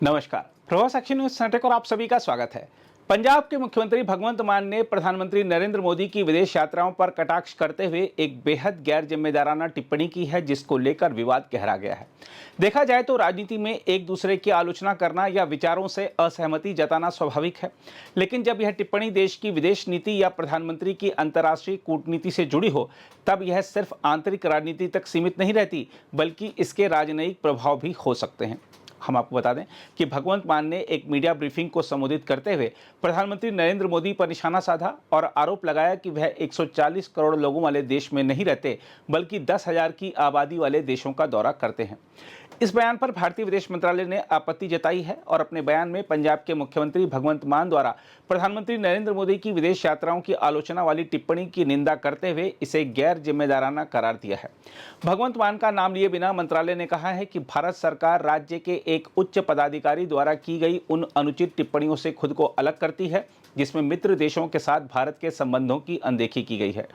नमस्कार, प्रभाव साक्षी news centre और आप सभी का स्वागत है। पंजाब के मुख्यमंत्री भगवंत मान ने प्रधानमंत्री नरेंद्र मोदी की विदेश यात्राओं पर कटाक्ष करते हुए एक बेहद गैर जिम्मेदाराना टिप्पणी की है, जिसको लेकर विवाद गहरा गया है। देखा जाए तो राजनीति में एक दूसरे की आलोचना करना या विचारों से असहमति जताना स्वाभाविक है, लेकिन जब यह टिप्पणी देश की विदेश नीति या प्रधानमंत्री की अंतर्राष्ट्रीय कूटनीति से जुड़ी हो, तब यह सिर्फ आंतरिक राजनीति तक सीमित नहीं रहती, बल्कि इसके राजनयिक प्रभाव भी हो सकते हैं। हम आपको बता दें कि भगवंत मान ने एक मीडिया ब्रीफिंग को संबोधित करते हुए प्रधानमंत्री नरेंद्र मोदी पर निशाना साधा और आरोप लगाया कि वह 140 करोड़ लोगों वाले देश में नहीं रहते, बल्कि 10,000 की आबादी वाले देशों का दौरा करते हैं। इस बयान पर भारतीय विदेश मंत्रालय ने आपत्ति जताई है और अपने बयान में पंजाब के मुख्यमंत्री भगवंत मान द्वारा प्रधानमंत्री नरेंद्र मोदी की विदेश यात्राओं की आलोचना वाली टिप्पणी की निंदा करते हुए इसे गैर जिम्मेदाराना करार दिया है। भगवंत मान का नाम लिए बिना मंत्रालय ने कहा है कि भारत सरकार राज्य के एक उच्च पदाधिकारी द्वारा की गई उन अनुचित टिप्पणियों से खुद को अलग करती है, जिसमें मित्र देशों के साथ भारत के संबंधों की अनदेखी की गई है।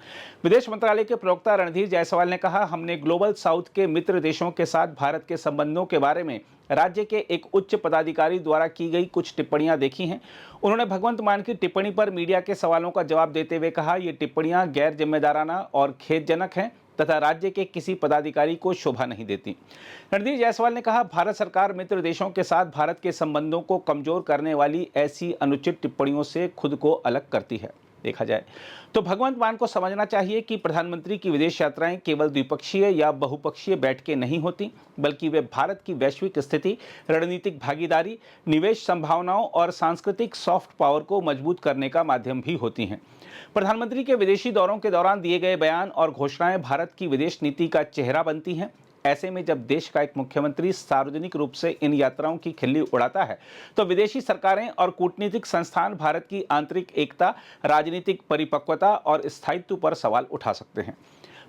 विदेश मंत्रालय के प्रवक्ता रणधीर जायसवाल ने कहा, हमने ग्लोबल साउथ के मित्र देशों के साथ भारत के संबंधों के बारे में राज्य के एक उच्च पदाधिकारी द्वारा की गई कुछ टिप्पणियां देखी हैं। उन्होंने भगवंत मान की टिप्पणी पर मीडिया के सवालों का जवाब देते हुए कहा, ये टिप्पणियां गैर जिम्मेदाराना और खेदजनक हैं तथा राज्य के किसी पदाधिकारी को शोभा नहीं देती। रणधीर जायसवाल ने कहा, भारत सरकार मित्र देशों के साथ भारत के संबंधों को कमजोर करने वाली ऐसी अनुचित टिप्पणियों से खुद को अलग करती है। देखा जाए तो भगवंत मान को समझना चाहिए कि प्रधानमंत्री की विदेश यात्राएं केवल द्विपक्षीय या बहुपक्षीय बैठकें नहीं होती, बल्कि वे भारत की वैश्विक स्थिति, रणनीतिक भागीदारी, निवेश संभावनाओं और सांस्कृतिक सॉफ्ट पावर को मजबूत करने का माध्यम भी होती हैं। प्रधानमंत्री के विदेशी दौरों के दौरान दिए गए बयान और घोषणाएं भारत की विदेश नीति का चेहरा बनती हैं। ऐसे में जब देश का एक मुख्यमंत्री सार्वजनिक रूप से इन यात्राओं की खिल्ली उड़ाता है, तो विदेशी सरकारें और कूटनीतिक संस्थान भारत की आंतरिक एकता, राजनीतिक परिपक्वता और स्थायित्व पर सवाल उठा सकते हैं।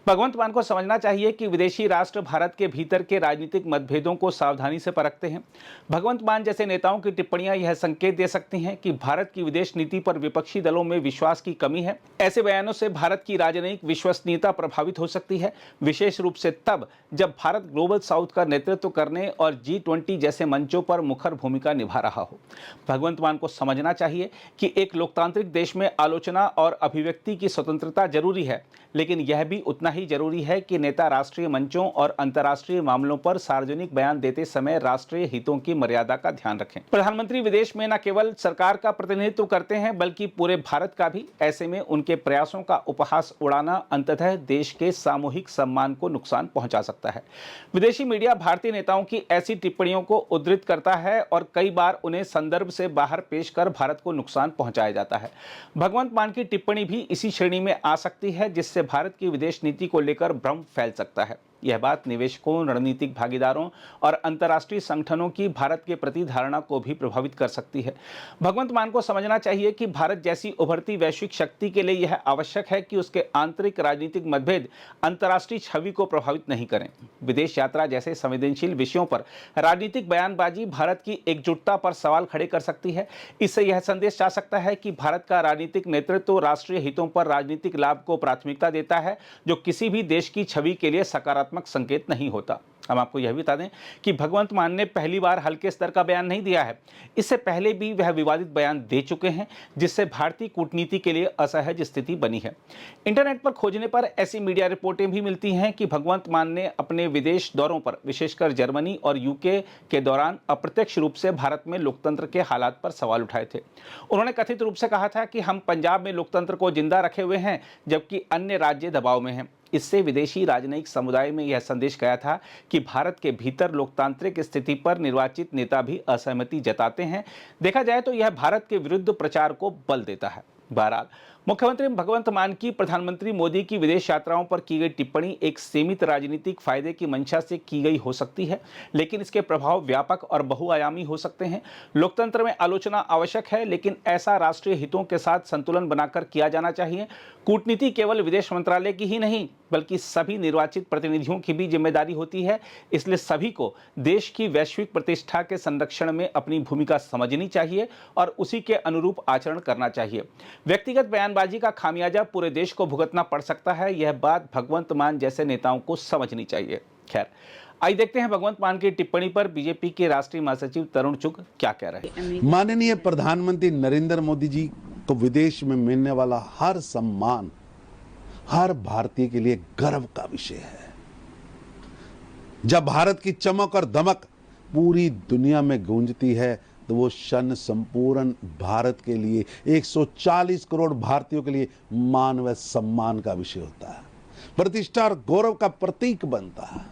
भगवंत मान को समझना चाहिए कि विदेशी राष्ट्र भारत के भीतर के राजनीतिक मतभेदों को सावधानी से परखते हैं। भगवंत मान जैसे नेताओं की टिप्पणियां यह संकेत दे सकती हैं कि भारत की विदेश नीति पर विपक्षी दलों में विश्वास की कमी है। ऐसे बयानों से भारत की राजनयिक विश्वसनीयता प्रभावित हो सकती है, विशेष रूप से तब जब भारत ग्लोबल साउथ का नेतृत्व करने और G20 जैसे मंचों पर मुखर भूमिका निभा रहा हो। भगवंत मान को समझना चाहिए कि एक लोकतांत्रिक देश में आलोचना और अभिव्यक्ति की स्वतंत्रता जरूरी है, लेकिन यह भी उतना ही जरूरी है कि नेता राष्ट्रीय मंचों और अंतर्राष्ट्रीय मामलों पर सार्वजनिक बयान देते समय राष्ट्रीय हितों की मर्यादा का ध्यान रखें। प्रधानमंत्री विदेश में न केवल सरकार का प्रतिनिधित्व करते हैं, बल्कि पूरे भारत का भी। ऐसे में उनके प्रयासों का उपहास उड़ाना अंततः देश के सामूहिक सम्मान को नुकसान पहुंचा सकता है। विदेशी मीडिया भारतीय नेताओं की ऐसी टिप्पणियों को उद्धृत करता है और कई बार उन्हें संदर्भ से बाहर पेश कर भारत को नुकसान पहुंचाया जाता है। भगवंत मान की टिप्पणी भी इसी श्रेणी में आ सकती है, जिससे भारत की विदेश नीति को लेकर भ्रम फैल सकता है। यह बात निवेशकों, रणनीतिक भागीदारों और अंतर्राष्ट्रीय संगठनों की भारत के प्रति धारणा को भी प्रभावित कर सकती है। भगवंत मान को समझना चाहिए कि भारत जैसी उभरती वैश्विक शक्ति के लिए यह आवश्यक है कि उसके आंतरिक राजनीतिक मतभेद अंतर्राष्ट्रीय छवि को प्रभावित नहीं करें। विदेश यात्रा जैसे संवेदनशील विषयों पर राजनीतिक बयानबाजी भारत की एकजुटता पर सवाल खड़े कर सकती है। इससे यह संदेश जा सकता है कि भारत का राजनीतिक नेतृत्व राष्ट्रीय हितों पर राजनीतिक लाभ को प्राथमिकता देता है, जो किसी भी देश की छवि के लिए सकारात्मक संकेत नहीं होता। हम आपको यह भी बता दें कि भगवंत मान ने पहली बार हल्के स्तर का बयान नहीं दिया है। इससे पहले भी वह विवादित बयान दे चुके हैं, जिससे भारतीय कूटनीति के लिए असहज स्थिति बनी है। इंटरनेट पर खोजने पर ऐसी मीडिया रिपोर्टें भी मिलती हैं कि भगवंत मान ने अपने विदेश दौरों पर, विशेषकर जर्मनी और यूके के दौरान अप्रत्यक्ष रूप से भारत में लोकतंत्र के हालात पर सवाल उठाए थे। उन्होंने कथित रूप से कहा था कि हम पंजाब में लोकतंत्र को जिंदा रखे हुए हैं, जबकि अन्य राज्य दबाव में हैं। इससे विदेशी राजनयिक समुदाय में यह संदेश गया था कि भारत के भीतर लोकतांत्रिक स्थिति पर निर्वाचित नेता भी असहमति जताते हैं। देखा जाए तो यह भारत के विरुद्ध प्रचार को बल देता है। बहरहाल, मुख्यमंत्री भगवंत मान की प्रधानमंत्री मोदी की विदेश यात्राओं पर की गई टिप्पणी एक सीमित राजनीतिक फायदे की मंशा से की गई हो सकती है, लेकिन इसके प्रभाव व्यापक और बहुआयामी हो सकते हैं। लोकतंत्र में आलोचना आवश्यक है, लेकिन ऐसा राष्ट्रीय हितों के साथ संतुलन बनाकर किया जाना चाहिए। कूटनीति केवल विदेश मंत्रालय की ही नहीं, बल्कि सभी निर्वाचित प्रतिनिधियों की भी जिम्मेदारी होती है। इसलिए सभी को देश की वैश्विक प्रतिष्ठा के संरक्षण में अपनी भूमिका समझनी चाहिए और उसी के अनुरूप आचरण करना चाहिए। व्यक्तिगत बयानबाजी का खामियाजा पूरे देश को भुगतना पड़ सकता है। यह बात भगवंत मान जैसे नेताओं को समझनी चाहिए। खैर, आइए देखते हैं भगवंत मान की टिप्पणी पर बीजेपी के राष्ट्रीय महासचिव तरुण चुग क्या कह रहे हैं। माननीय प्रधानमंत्री नरेंद्र मोदी जी को विदेश में मिलने वाला हर सम्मान हर भारतीय के लिए गर्व का विषय है। जब भारत की चमक और दमक पूरी दुनिया में गूंजती है तो वो क्षण संपूर्ण भारत के लिए 140 करोड़ भारतीयों के लिए मान व सम्मान का विषय होता है, प्रतिष्ठा और गौरव का प्रतीक बनता है।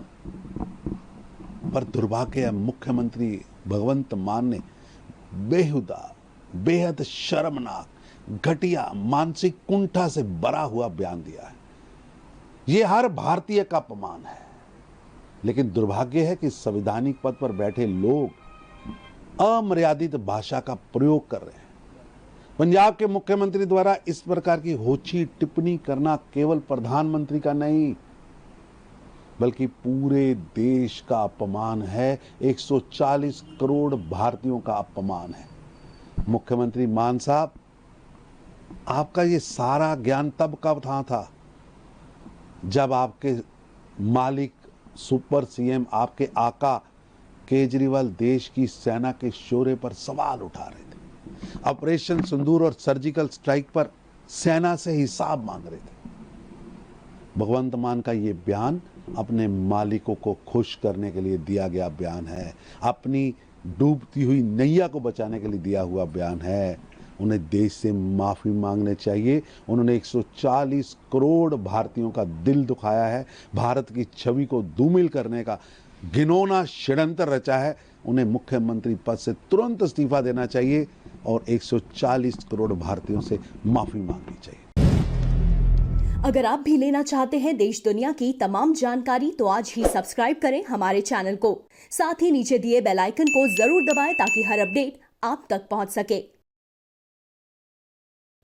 पर दुर्भाग्य है, मुख्यमंत्री भगवंत मान ने बेहुदा, बेहद शर्मनाक, घटिया, मानसिक कुंठा से भरा हुआ बयान दिया है। यह हर भारतीय का अपमान है। लेकिन दुर्भाग्य है कि संवैधानिक पद पर बैठे लोग अमर्यादित भाषा का प्रयोग कर रहे हैं। पंजाब के मुख्यमंत्री द्वारा इस प्रकार की होछी टिप्पणी करना केवल प्रधानमंत्री का नहीं बल्कि पूरे देश का अपमान है, 140 करोड़ भारतीयों का अपमान है। मुख्यमंत्री मान साहब, आपका ये सारा ज्ञान तब कब था जब आपके मालिक सुपर सीएम, आपके आका केजरीवाल देश की सेना के शौर्य पर सवाल उठा रहे थे, ऑपरेशन सिंदूर और सर्जिकल स्ट्राइक पर सेना से हिसाब मांग रहे थे। भगवंत मान का ये बयान अपने मालिकों को खुश करने के लिए दिया गया बयान है, अपनी डूबती हुई नैया को बचाने के लिए दिया हुआ बयान है। उन्हें देश से माफी मांगने चाहिए। उन्होंने 140 करोड़ भारतीयों का दिल दुखाया है, भारत की छवि को धूमिल करने का घिनौना षड्यंत्र रचा है। उन्हें मुख्यमंत्री पद से तुरंत इस्तीफा देना चाहिए और 140 करोड़ भारतीयों से माफी मांगनी चाहिए। अगर आप भी लेना चाहते हैं देश दुनिया की तमाम जानकारी तो आज ही सब्सक्राइब करें हमारे चैनल को। साथ ही नीचे दिए बेल आइकन को जरूर दबाएं ताकि हर अपडेट आप तक पहुंच सके।